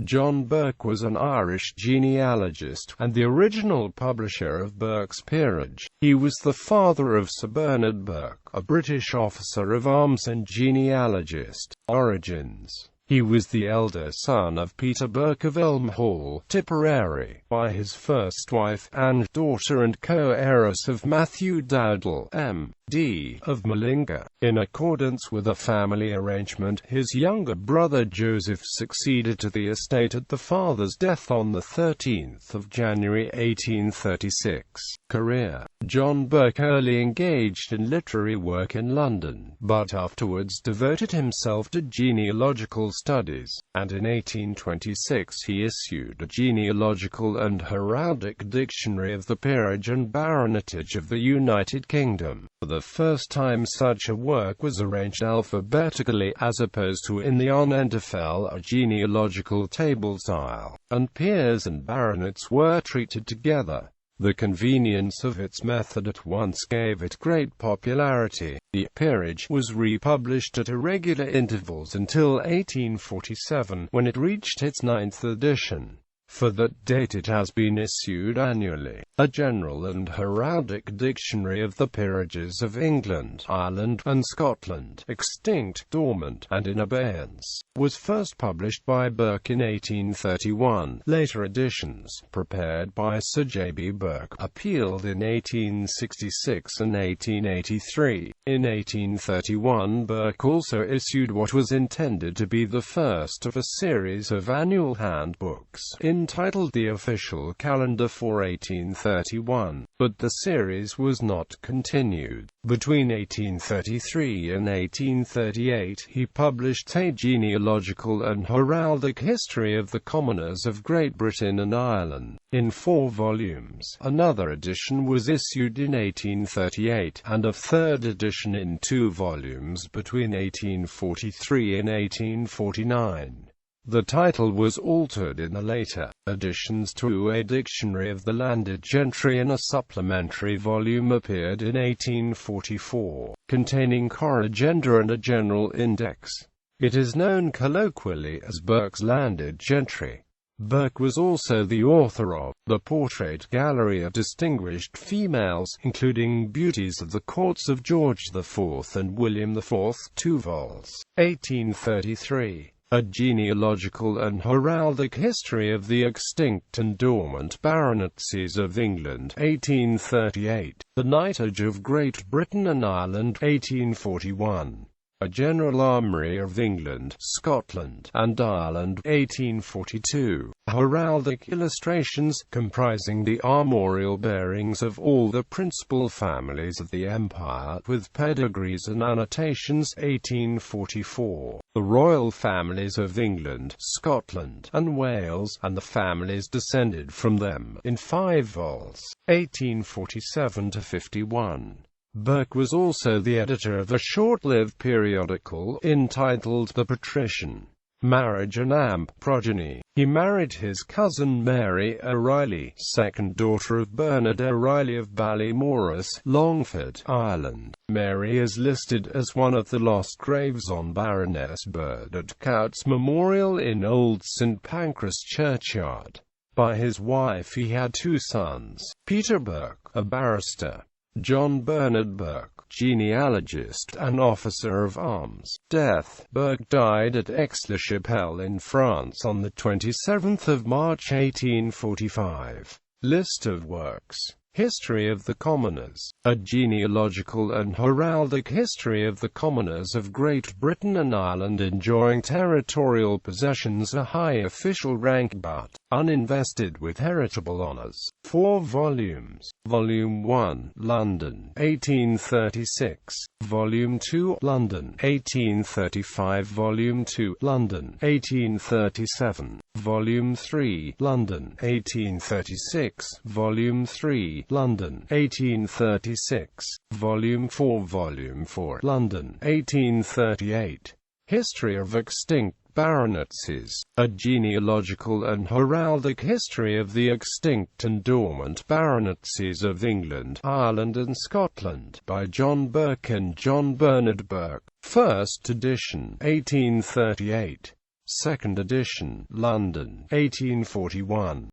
John Burke was an Irish genealogist, and the original publisher of Burke's Peerage. He was the father of Sir Bernard Burke, a British officer of arms and genealogist. Origins. He was the elder son of Peter Burke of Elm Hall, Tipperary, by his first wife, and daughter and co-heiress of Matthew Dowdall, M.D., of Mullingar. In accordance with a family arrangement, his younger brother Joseph succeeded to the estate at the father's death on 13 January 1836. Career. John Burke early engaged in literary work in London, but afterwards devoted himself to genealogical studies, and in 1826 he issued a genealogical and heraldic dictionary of the peerage and baronetage of the United Kingdom. For the first time such a work was arranged alphabetically, as opposed to in the Onentafel, a genealogical table style, and peers and baronets were treated together. The convenience of its method at once gave it great popularity. The Peerage was republished at irregular intervals until 1847, when it reached its 9th edition. For that date it has been issued annually. A general and heraldic dictionary of the peerages of England, Ireland, and Scotland, extinct, dormant, and in abeyance, was first published by Burke in 1831. Later editions, prepared by Sir J. B. Burke, appealed in 1866 and 1883. In 1831 Burke also issued what was intended to be the first of a series of annual handbooks, entitled The Official Calendar for 1831, but the series was not continued. Between 1833 and 1838 he published a genealogical and heraldic history of the commoners of Great Britain and Ireland, in 4 volumes. Another edition was issued in 1838, and a third edition in 2 volumes between 1843 and 1849. The title was altered in the later editions to A Dictionary of the Landed Gentry, and a supplementary volume appeared in 1844, containing corrigenda and a general index. It is known colloquially as Burke's Landed Gentry. Burke was also the author of The Portrait Gallery of Distinguished Females, including Beauties of the Courts of George IV and William IV, 2 vols. 1833. A genealogical and heraldic history of the extinct and dormant baronetcies of England, 1838. The knightage of Great Britain and Ireland, 1841. A general armoury of England, Scotland, and Ireland, 1842. Heraldic illustrations, comprising the armorial bearings of all the principal families of the empire, with pedigrees and annotations, 1844. The royal families of England, Scotland, and Wales, and the families descended from them, in 5 vols. 1847–51. Burke was also the editor of a short-lived periodical, entitled The Patrician. Marriage and Progeny. He married his cousin Mary O'Reilly, second daughter of Bernard O'Reilly of Ballymorris, Longford, Ireland. Mary is listed as one of the lost graves on Baroness Burdett-Coutts Memorial in Old St Pancras Churchyard. By his wife he had 2 sons, Peter Burke, a barrister, John Bernard Burke, genealogist and officer of arms. Death. Burke died at Aix-la-Chapelle in France on 27 March 1845. List of works. History of the Commoners. A genealogical and heraldic history of the commoners of Great Britain and Ireland enjoying territorial possessions, a high official rank but uninvested with heritable honours. 4 volumes. Volume 1, London, 1836. Volume 2, London, 1835. Volume 2, London, 1837. Volume 3, London, 1836. Volume 3, London, 1836. Volume 4, Volume 4, London, 1838. History of Extinct Baronetcies. A genealogical and heraldic history of the extinct and dormant baronetcies of England, Ireland and Scotland, by John Burke and John Bernard Burke. First edition, 1838. 2nd edition, London, 1841.